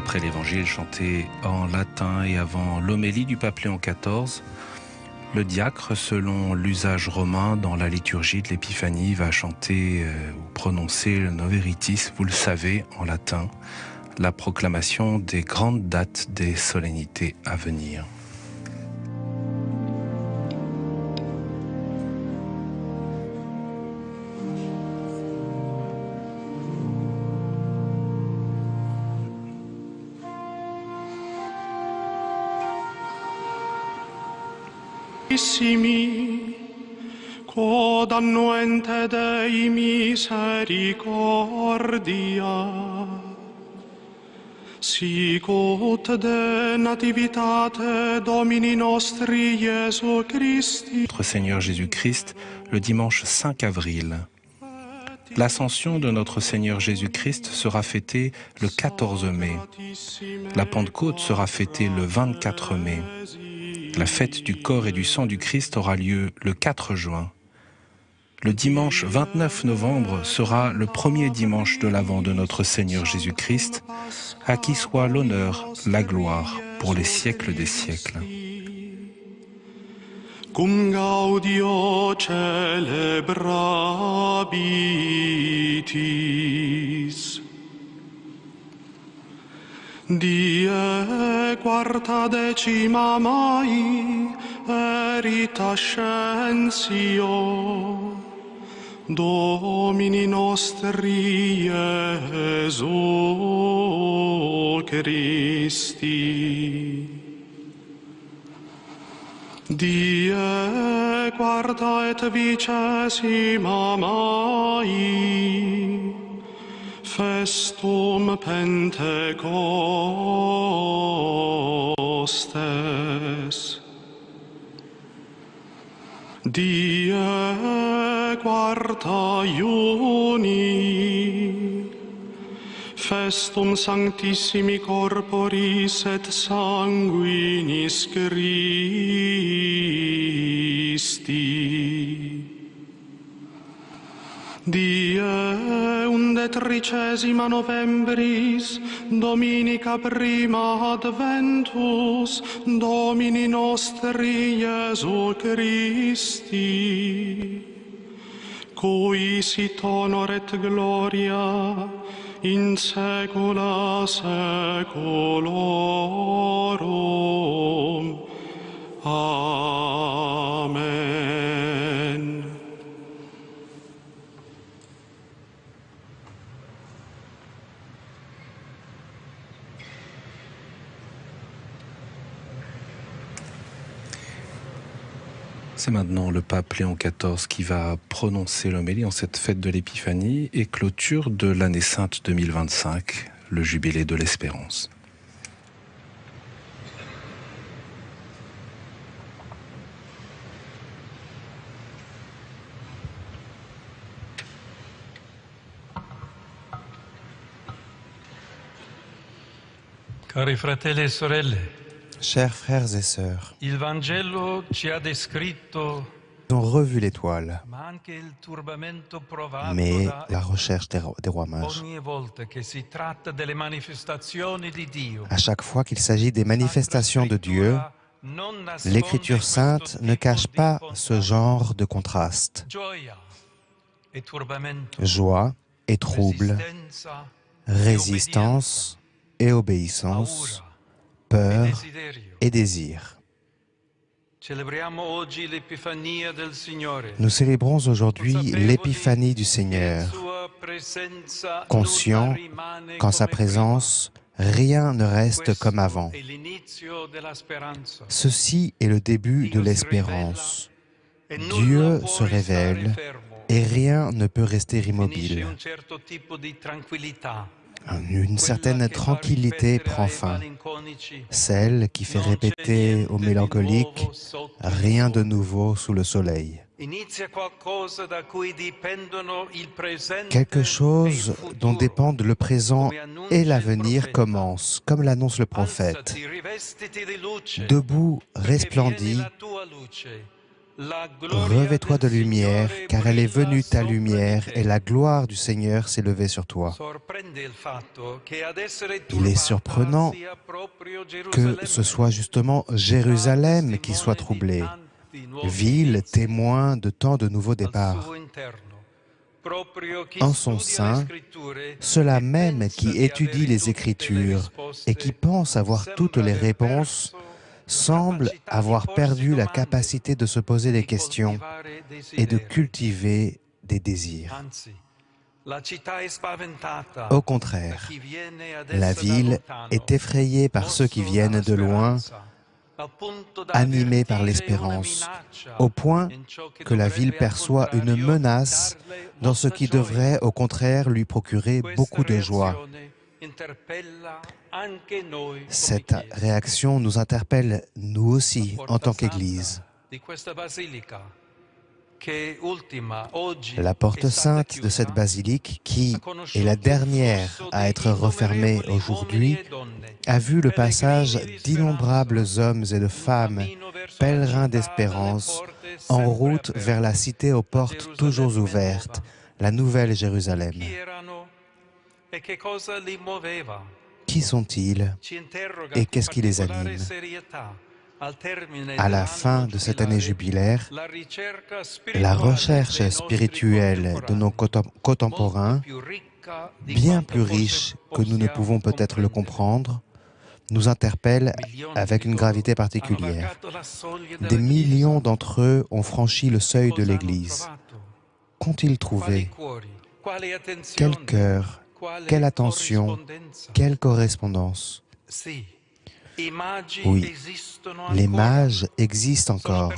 Après l'évangile chanté en latin et avant l'homélie du pape Léon XIV, le diacre, selon l'usage romain dans la liturgie de l'Épiphanie, va chanter ou prononcer le Noveritis, vous le savez, en latin, la proclamation des grandes dates des solennités à venir. Quod annuente Dei misericordia, sicut de nativitate Domini nostri Iesu Christi. Notre Seigneur Jésus-Christ, le dimanche 5 avril. L'ascension de notre Seigneur Jésus-Christ sera fêtée le 14 mai. La Pentecôte sera fêtée le 24 mai. La fête du corps et du sang du Christ aura lieu le 4 juin. Le dimanche 29 novembre sera le premier dimanche de l'Avent de notre Seigneur Jésus-Christ, à qui soit l'honneur, la gloire pour les siècles des siècles. Cum gaudio celebrabitis. Die quarta decima mai erit ascensio Domini nostri Iesu Christi. Die quarta et vicesima mai Festum Pentecostes. Die quarta Iuni Festum Sanctissimi Corporis et Sanguinis Christi. Die undettricesima novembris, Dominica prima adventus, Domini nostri Iesu Christi, cui sit honor et gloria in saecula saeculorum. Amen. C'est maintenant le pape Léon XIV qui va prononcer l'homélie en cette fête de l'Épiphanie et clôture de l'année sainte 2025, le jubilé de l'espérance. Cari fratelli e sorelle, chers frères et sœurs, il Vangelo ci ha descritto nous avons revu l'étoile, mais la recherche des rois mages. À chaque fois qu'il s'agit des manifestations de Dieu, l'Écriture sainte ne cache pas ce genre de contraste. Joie et trouble, résistance et obéissance, peur et désir. Nous célébrons aujourd'hui l'épiphanie du Seigneur, conscient qu'en sa présence, rien ne reste comme avant. Ceci est le début de l'espérance. Dieu se révèle et rien ne peut rester immobile. Une certaine tranquillité prend fin, celle qui fait répéter aux mélancoliques « rien de nouveau sous le soleil ». Quelque chose dont dépendent le présent et l'avenir commence, comme l'annonce le prophète. Debout resplendit Revêt-toi de lumière, car elle est venue ta lumière, et la gloire du Seigneur s'est levée sur toi. Il est surprenant que ce soit justement Jérusalem qui soit troublée, ville témoin de tant de nouveaux départs. En son sein, ceux-là même qui étudient les Écritures et qui pensent avoir toutes les réponses semblent avoir perdu la capacité de se poser des questions et de cultiver des désirs. Au contraire, la ville est effrayée par ceux qui viennent de loin, animés par l'espérance, au point que la ville perçoit une menace dans ce qui devrait au contraire lui procurer beaucoup de joie. Cette réaction nous interpelle, nous aussi, en tant qu'Église. La porte sainte de cette basilique, qui est la dernière à être refermée aujourd'hui, a vu le passage d'innombrables hommes et de femmes, pèlerins d'espérance, en route vers la cité aux portes toujours ouvertes, la Nouvelle Jérusalem. Qui sont-ils et qu'est-ce qui les anime? À la fin de cette année jubilaire, la recherche spirituelle de nos contemporains, bien plus riche que nous ne pouvons peut-être le comprendre, nous interpelle avec une gravité particulière. Des millions d'entre eux ont franchi le seuil de l'Église. Qu'ont-ils trouvé? Quel cœur, quelle attention, quelle correspondance? Oui, les mages existent encore.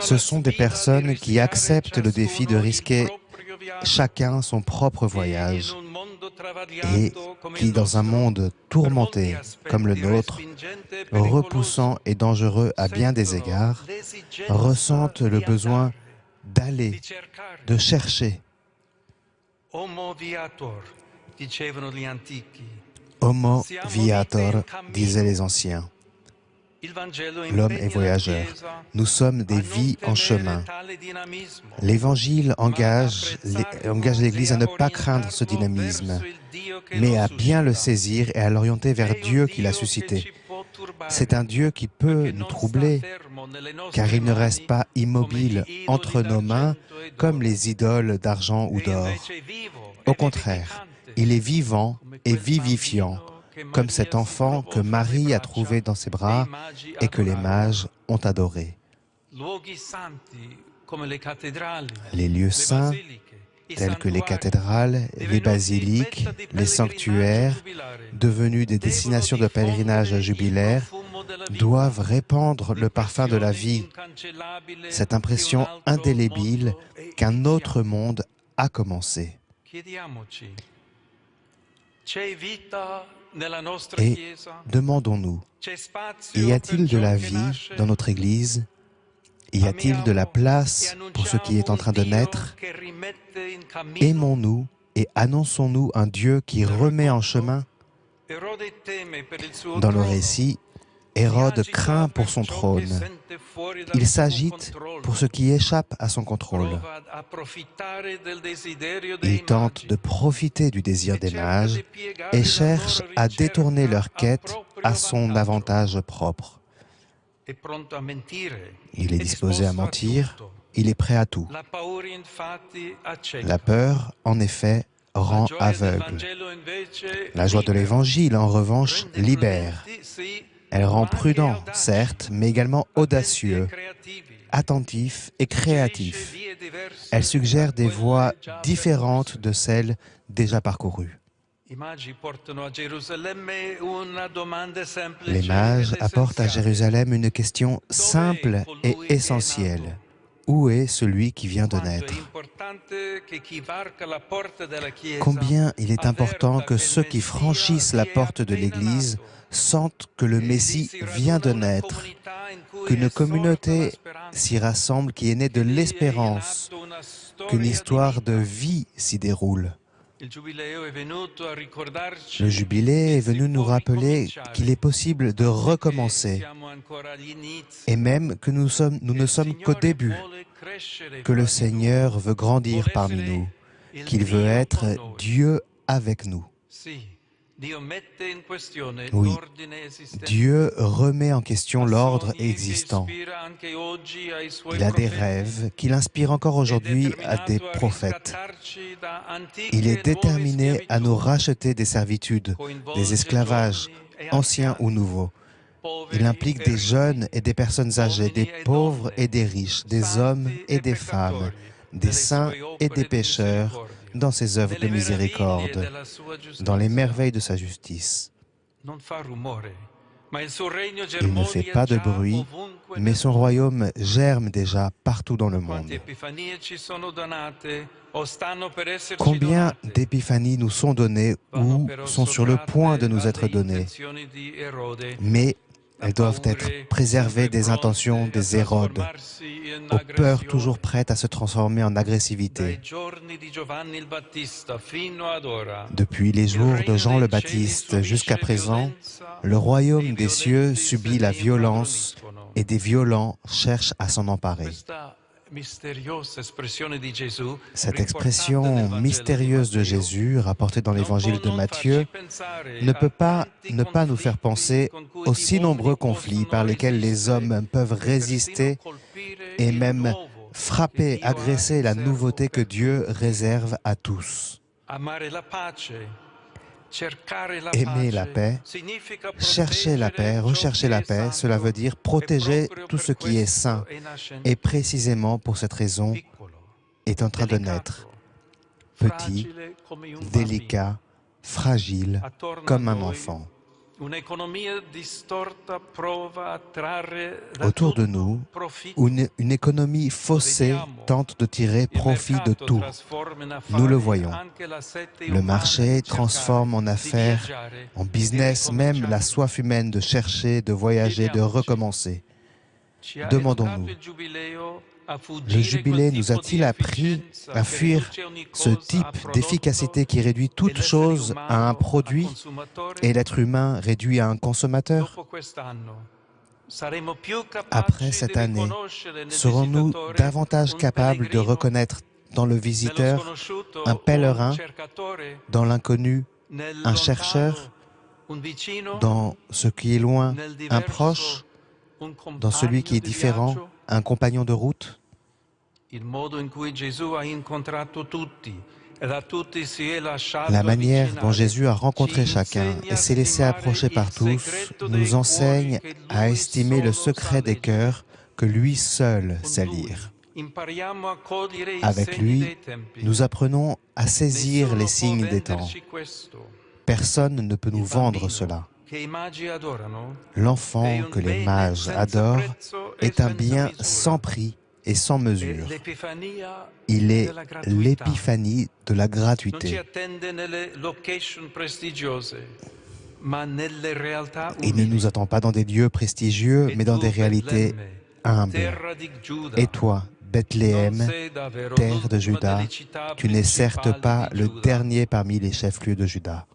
Ce sont des personnes qui acceptent le défi de risquer chacun son propre voyage et qui, dans un monde tourmenté comme le nôtre, repoussant et dangereux à bien des égards, ressentent le besoin d'aller, de chercher. Homo viator, disaient les anciens. L'homme est voyageur. Nous sommes des vies en chemin. L'Évangile engage l'Église à ne pas craindre ce dynamisme, mais à bien le saisir et à l'orienter vers Dieu qui l'a suscité. C'est un Dieu qui peut nous troubler, car il ne reste pas immobile entre nos mains comme les idoles d'argent ou d'or. Au contraire, il est vivant et vivifiant, comme cet enfant que Marie a trouvé dans ses bras et que les mages ont adoré. Les lieux saints, tels que les cathédrales, les basiliques, les sanctuaires, devenus des destinations de pèlerinage jubilaire, doivent répandre le parfum de la vie, cette impression indélébile qu'un autre monde a commencé. Et demandons-nous, y a-t-il de la vie dans notre Église? Y a-t-il de la place pour ce qui est en train de naître? Aimons-nous et annonçons-nous un Dieu qui remet en chemin? Dans le récit, Hérode craint pour son trône. Il s'agite pour ce qui échappe à son contrôle. Il tente de profiter du désir des mages et cherche à détourner leur quête à son avantage propre. Il est disposé à mentir, il est prêt à tout. La peur, en effet, rend aveugle. La joie de l'Évangile, en revanche, libère. Elle rend prudent, certes, mais également audacieux, attentif et créatif. Elle suggère des voies différentes de celles déjà parcourues. Les mages apportent à Jérusalem une question simple et essentielle. Où est celui qui vient de naître? Combien il est important que ceux qui franchissent la porte de l'Église sentent que le Messie vient de naître, qu'une communauté s'y rassemble qui est née de l'espérance, qu'une histoire de vie s'y déroule. Le jubilé est venu nous rappeler qu'il est possible de recommencer, et même que nous ne sommes qu'au début, que le Seigneur veut grandir parmi nous, qu'il veut être Dieu avec nous. Oui, Dieu remet en question l'ordre existant. Il a des rêves qu'il inspire encore aujourd'hui à des prophètes. Il est déterminé à nous racheter des servitudes, des esclavages, anciens ou nouveaux. Il implique des jeunes et des personnes âgées, des pauvres et des riches, des hommes et des femmes, des saints et des pécheurs, dans ses œuvres de miséricorde, dans les merveilles de sa justice. Il ne fait pas de bruit, mais son royaume germe déjà partout dans le monde. Combien d'épiphanies nous sont données ou sont sur le point de nous être données, mais elles doivent être préservées des intentions des Hérodes, aux peurs toujours prêtes à se transformer en agressivité. Depuis les jours de Jean le Baptiste jusqu'à présent, le royaume des cieux subit la violence et des violents cherchent à s'en emparer. Cette expression mystérieuse de Jésus, rapportée dans l'évangile de Matthieu, ne peut pas ne pas nous faire penser aux si nombreux conflits par lesquels les hommes peuvent résister et même frapper, agresser la nouveauté que Dieu réserve à tous. Aimer la paix, chercher la paix, rechercher la paix, cela veut dire protéger tout ce qui est saint. Et précisément pour cette raison, est en train de naître, petit, délicat, fragile, comme un enfant. Autour de nous, une économie faussée tente de tirer profit de tout. Nous le voyons. Le marché transforme en affaires, en business, même la soif humaine de chercher, de voyager, de recommencer. Demandons-nous, le jubilé nous a-t-il appris à fuir ce type d'efficacité qui réduit toute chose à un produit et l'être humain réduit à un consommateur? Après cette année, serons-nous davantage capables de reconnaître dans le visiteur un pèlerin, dans l'inconnu un chercheur, dans ce qui est loin un proche, dans celui qui est différent un compagnon de route? La manière dont Jésus a rencontré chacun et s'est laissé approcher par tous nous enseigne à estimer le secret des cœurs que lui seul sait lire. Avec lui, nous apprenons à saisir les signes des temps. Personne ne peut nous vendre cela. L'enfant que les mages adorent est un bien sans prix et sans mesure. Il est l'épiphanie de la gratuité. Il ne nous attend pas dans des lieux prestigieux, mais dans des réalités humbles. Et toi, Bethléem, terre de Juda, tu n'es certes pas le dernier parmi les chefs-lieux de Juda.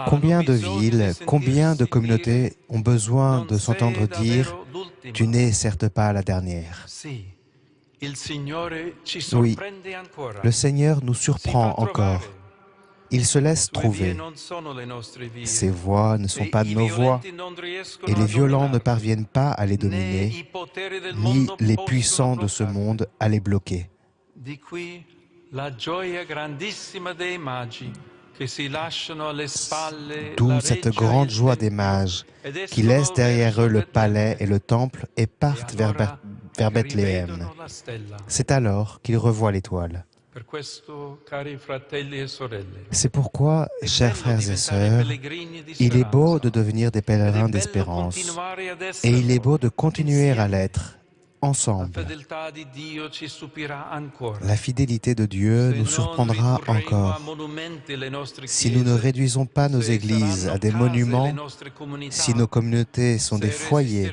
Combien de villes, combien de communautés ont besoin de s'entendre dire « Tu n'es certes pas la dernière ». Oui, le Seigneur nous surprend encore. Il se laisse trouver. Ces voix ne sont pas nos voix, et les violents ne parviennent pas à les dominer, ni les puissants de ce monde à les bloquer. D'où cette grande joie des mages qui laissent derrière eux le palais et le temple et partent vers Bethléem. C'est alors qu'ils revoient l'étoile. C'est pourquoi, chers frères et sœurs, il est beau de devenir des pèlerins d'espérance et il est beau de continuer à l'être ensemble. La fidélité de Dieu nous surprendra encore. Si nous ne réduisons pas nos églises à des monuments, si nos communautés sont des foyers,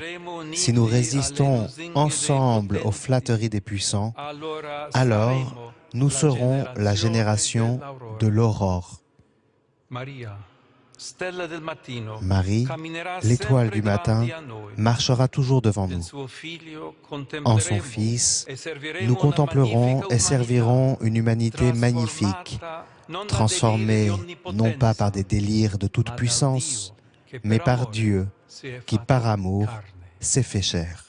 si nous résistons ensemble aux flatteries des puissants, alors nous serons la génération de l'aurore. Marie, l'étoile du matin, marchera toujours devant nous. En son Fils, nous contemplerons et servirons une humanité magnifique, transformée non pas par des délires de toute puissance, mais par Dieu, qui par amour s'est fait chair.